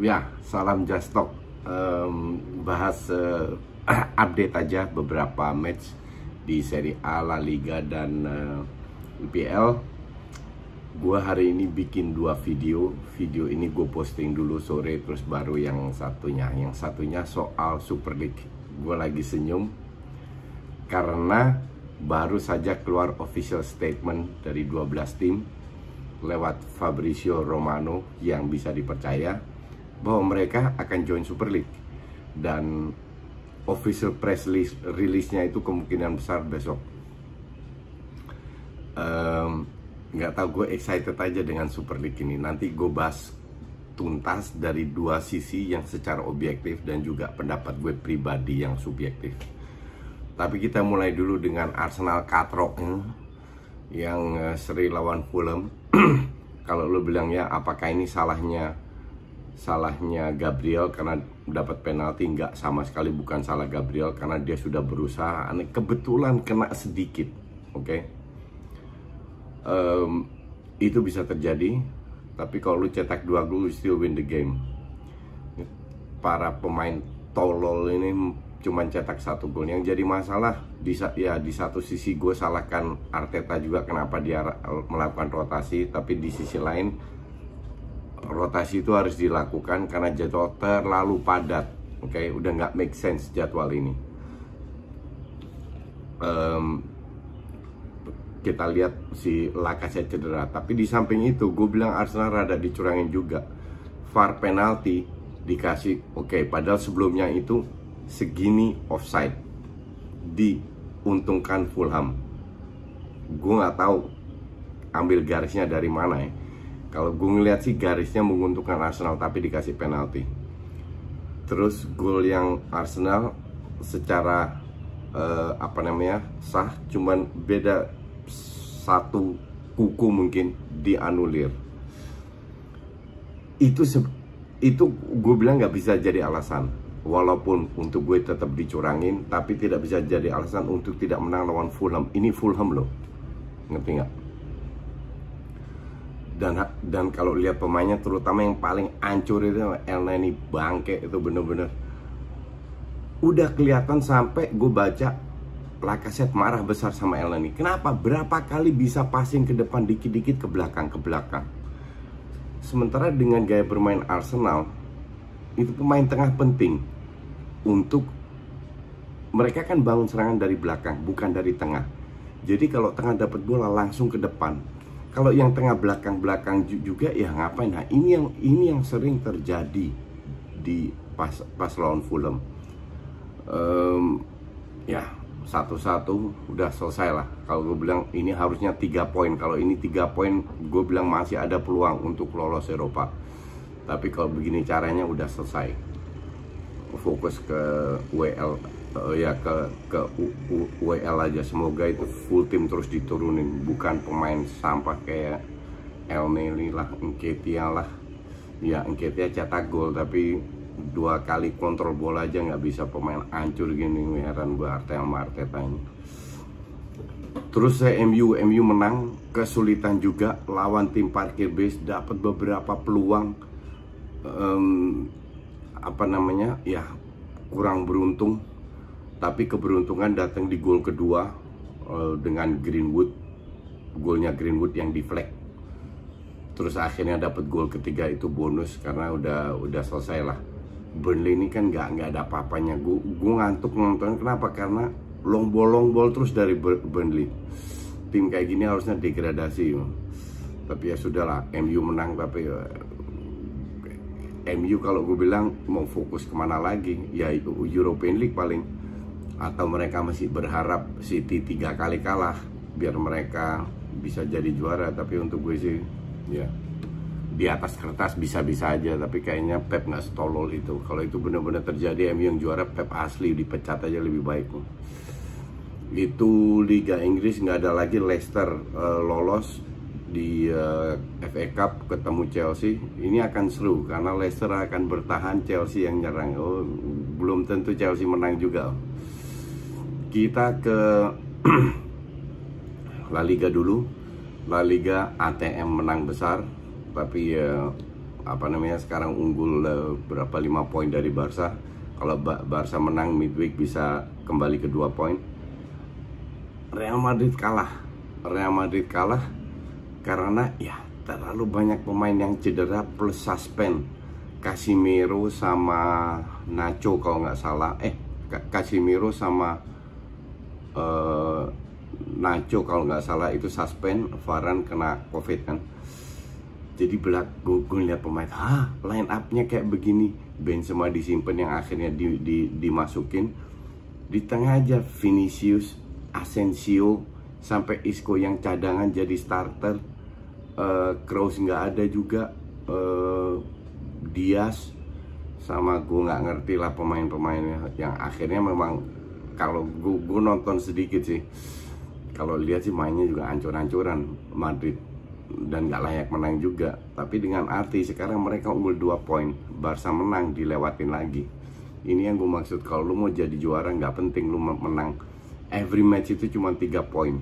Ya, salam Just Talk. Bahas update aja beberapa match di Serie A, La Liga, dan IPL. Gua hari ini bikin dua video. Video ini gue posting dulu sore, terus baru yang satunya soal Super League. Gue lagi senyum karena baru saja keluar official statement dari 12 tim lewat Fabrizio Romano yang bisa dipercaya bahwa mereka akan join Super League, dan official press release-nya itu kemungkinan besar besok. Nggak tahu, gue excited aja dengan Super League ini. Nanti gue bahas tuntas dari dua sisi, yang secara objektif dan juga pendapat gue pribadi yang subjektif. Tapi kita mulai dulu dengan Arsenal katrok yang seri lawan Fulham. Kalau lo bilang ya apakah ini salahnya Gabriel karena dapat penalti, enggak, sama sekali bukan salah Gabriel karena dia sudah berusaha. Kebetulan kena sedikit, oke? Itu bisa terjadi, tapi kalau lu cetak 2 gol, you still win the game. Para pemain tolol ini cuman cetak 1 gol. Yang jadi masalah di satu sisi gue salahkan Arteta juga kenapa dia melakukan rotasi, tapi di sisi lain rotasi itu harus dilakukan karena jadwal terlalu padat. Oke, udah nggak make sense jadwal ini. Kita lihat si Lacazette cedera, tapi di samping itu gue bilang Arsenal rada dicurangin juga. VAR penalti dikasih, oke, padahal sebelumnya itu segini offside, diuntungkan Fulham. Gue nggak tahu ambil garisnya dari mana ya. Kalau gue ngeliat sih garisnya menguntungkan Arsenal, tapi dikasih penalti. Terus gol yang Arsenal secara sah, cuman beda 1 kuku mungkin dianulir. Itu gue bilang nggak bisa jadi alasan. Walaupun untuk gue tetap dicurangin, tapi tidak bisa jadi alasan untuk tidak menang lawan Fulham. Ini Fulham loh, ngerti nggak? Dan kalau lihat pemainnya, terutama yang paling hancur itu Elneny, bangke itu bener-bener. Udah kelihatan sampai gue baca Lacazette marah besar sama Elneny. Kenapa? Berapa kali bisa passing ke depan, dikit-dikit ke belakang. Sementara dengan gaya bermain Arsenal, itu pemain tengah penting untuk mereka kan bangun serangan dari belakang, bukan dari tengah. Jadi kalau tengah dapat bola langsung ke depan. Kalau yang tengah belakang juga ya ngapain? Nah, ini yang sering terjadi di pas lawan Fulham. Ya 1-1 udah selesai lah. Kalau gue bilang ini harusnya 3 poin. Kalau ini 3 poin, gue bilang masih ada peluang untuk lolos Eropa. Tapi kalau begini caranya udah selesai. Fokus ke WL. Ke WL aja. Semoga itu full tim terus diturunin, bukan pemain sampah kayak Elneny lah, Nketiah lah. Ya, Nketiah cetak gol tapi 2 kali kontrol bola aja nggak bisa. Pemain hancur gini, heran gue Arteta ini. Terus MU menang, kesulitan juga lawan tim parkir base, dapat beberapa peluang, ya kurang beruntung. Tapi keberuntungan datang di gol kedua dengan Greenwood. Golnya Greenwood yang deflect. Terus akhirnya dapat gol ketiga, itu bonus karena udah selesai lah. Burnley ini kan nggak ada apa-apanya. Gue ngantuk nonton. Kenapa? Karena long ball terus dari Burnley. Tim kayak gini harusnya degradasi. Tapi ya sudahlah, MU menang. Tapi MU kalau gue bilang mau fokus kemana lagi? Ya itu European League paling. Atau mereka masih berharap City 3 kali kalah biar mereka bisa jadi juara. Tapi untuk gue sih ya di atas kertas bisa-bisa aja, tapi kayaknya Pep nggak setolol itu. Kalau itu benar-benar terjadi, MU yang juara, Pep asli dipecat aja lebih baik. Itu Liga Inggris nggak ada lagi. Leicester lolos di FA Cup ketemu Chelsea. Ini akan seru karena Leicester akan bertahan, Chelsea yang nyerang. Belum tentu Chelsea menang juga. Kita ke La Liga dulu. La Liga ATM menang besar, tapi sekarang unggul berapa 5 poin dari Barca. Kalau Barca menang midweek bisa kembali ke 2 poin. Real Madrid kalah karena ya terlalu banyak pemain yang cedera plus suspend. Casemiro sama Nacho kalau nggak salah, Casemiro sama Nacho kalau nggak salah itu suspend. Varane kena COVID kan. Jadi gue lihat pemain, line up-nya kayak begini. Benzema disimpan yang akhirnya dimasukin. Di tengah aja Vinicius, Asensio, sampai Isco yang cadangan jadi starter. Kroos nggak ada juga. Diaz, sama gue nggak ngerti lah pemain-pemainnya. Yang akhirnya memang kalau gue nonton sedikit sih, kalau lihat sih mainnya juga ancur-ancuran Madrid dan nggak layak menang juga. Tapi dengan arti sekarang mereka unggul 2 poin, Barca menang dilewatin lagi. Ini yang gue maksud, kalau lu mau jadi juara nggak penting lu menang every match itu cuma 3 poin.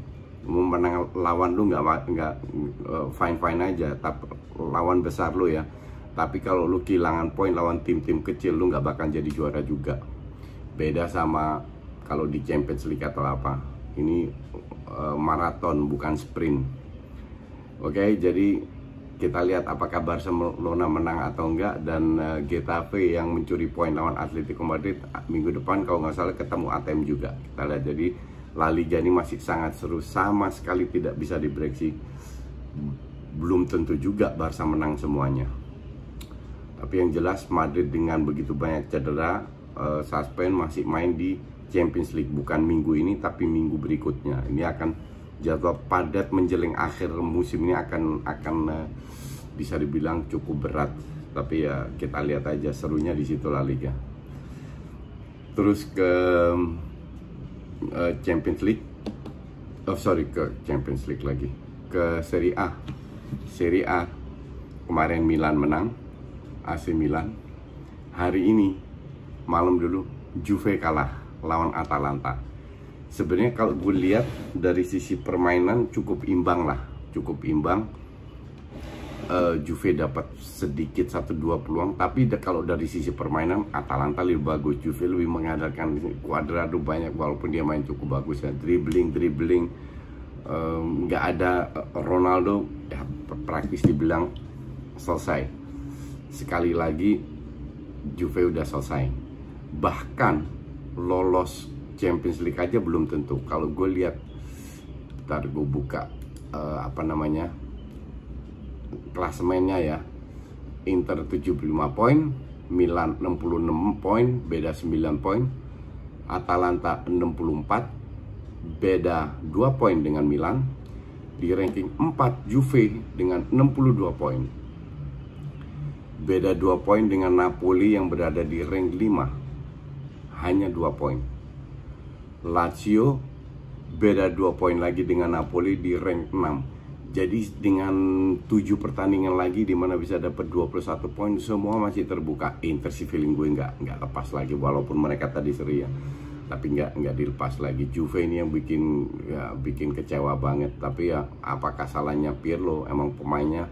Lu menang lawan lu nggak fine aja, tapi lawan besar lu ya. Tapi kalau lu kehilangan poin lawan tim-tim kecil, lu nggak bakal jadi juara juga. Beda sama kalau di Champions League atau apa. Ini maraton bukan sprint. Oke, jadi kita lihat apakah Barcelona menang atau enggak. Dan Getafe yang mencuri poin lawan Atletico Madrid minggu depan kalau nggak salah ketemu ATM juga. Kita lihat, jadi La Liga ini masih sangat seru, sama sekali tidak bisa diprediksi. Belum tentu juga Barca menang semuanya. Tapi yang jelas Madrid dengan begitu banyak cedera, suspend, masih main di Champions League. Bukan minggu ini tapi minggu berikutnya. Ini akan jadwal padat menjelang akhir musim ini, akan bisa dibilang cukup berat. Tapi ya kita lihat aja, serunya di situ La Liga. Terus ke Champions League. Ke Champions League lagi. Ke Serie A. Serie A kemarin Milan menang, AC Milan. Hari ini malam dulu Juve kalah lawan Atalanta. Sebenarnya kalau gue lihat dari sisi permainan cukup imbang lah, cukup imbang. Juve dapat sedikit 1-2 peluang, tapi kalau dari sisi permainan Atalanta lebih bagus. Juve lebih mengandalkan Cuadrado banyak, walaupun dia main cukup bagus ya, dribbling, nggak ada Ronaldo ya, praktis dibilang selesai. Sekali lagi Juve udah selesai, bahkan lolos Champions League aja belum tentu. Kalau gue lihat, ntar gue buka klasemennya ya. Inter 75 poin, Milan 66 poin, beda 9 poin. Atalanta 64, beda 2 poin dengan Milan. Di ranking 4 Juve dengan 62 poin, beda 2 poin dengan Napoli yang berada di rank 5, hanya 2 poin. Lazio beda 2 poin lagi dengan Napoli di rank 6. Jadi dengan 7 pertandingan lagi di mana bisa dapat 21 poin, semua masih terbuka. Inter sih feeling gue nggak lepas lagi, walaupun mereka tadi seri ya, tapi nggak dilepas lagi. Juve ini yang bikin kecewa banget. Tapi ya apakah salahnya Pirlo? Emang pemainnya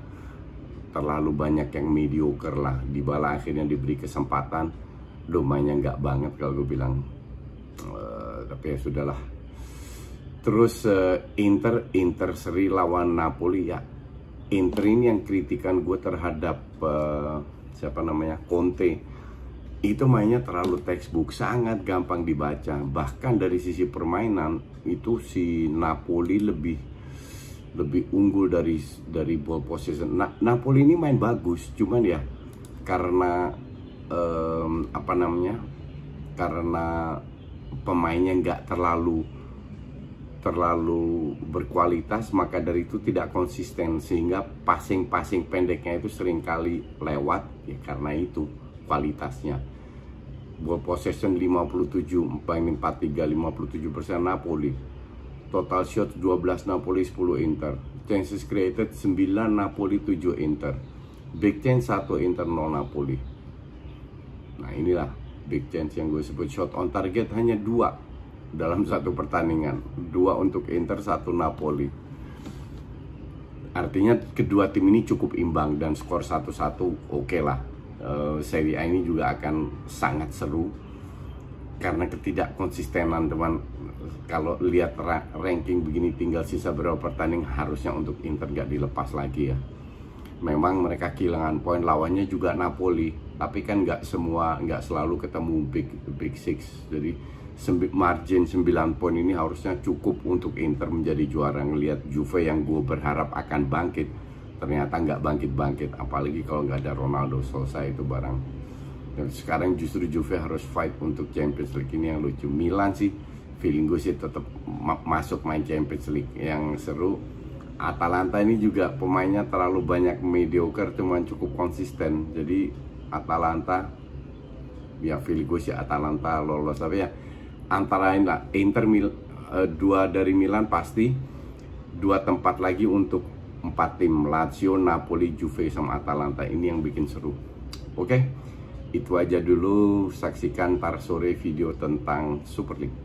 terlalu banyak yang mediocre lah. Dybala akhirnya diberi kesempatan, mainnya nggak banget kalau gue bilang. Tapi ya sudahlah. Terus Inter seri lawan Napoli ya. Inter ini yang kritikan gue terhadap Conte. Itu mainnya terlalu textbook, sangat gampang dibaca. Bahkan dari sisi permainan itu si Napoli lebih unggul dari ball possession. Napoli ini main bagus, cuman ya karena karena pemainnya nggak terlalu berkualitas, maka dari itu tidak konsisten, sehingga passing pendeknya itu seringkali lewat ya, karena itu kualitasnya. Ball possession 57% Napoli. Total shot 12 Napoli, 10 Inter. Chances created 9 Napoli, 7 Inter. Big chance 1 Inter, 0 Napoli. Nah inilah big chance yang gue sebut. Shot on target hanya 2 dalam satu pertandingan, 2 untuk Inter, 1 Napoli. Artinya kedua tim ini cukup imbang dan skor 1-1 oke lah. Serie A ini juga akan sangat seru karena ketidakkonsistenan teman. Kalau lihat ranking begini tinggal sisa berapa pertandingan, harusnya untuk Inter gak dilepas lagi ya. Memang mereka kehilangan poin, lawannya juga Napoli, tapi kan nggak selalu ketemu big six. Jadi margin 9 poin ini harusnya cukup untuk Inter menjadi juara. Ngelihat Juve yang gue berharap akan bangkit, ternyata nggak bangkit-bangkit. Apalagi kalau nggak ada Ronaldo, selesai itu barang. Dan sekarang justru Juve harus fight untuk Champions League. Ini yang lucu. Milan sih, feeling gue sih tetap masuk main Champions League. Yang seru, Atalanta ini juga pemainnya terlalu banyak mediocre, cuman cukup konsisten. Jadi Atalanta, ya feeling gue sih Atalanta lolos. Tapi ya antara ini lah, Inter 2 dari Milan pasti, 2 tempat lagi untuk 4 tim, Lazio, Napoli, Juve sama Atalanta. Ini yang bikin seru. Oke, itu aja dulu. Saksikan ntar sore video tentang Super League.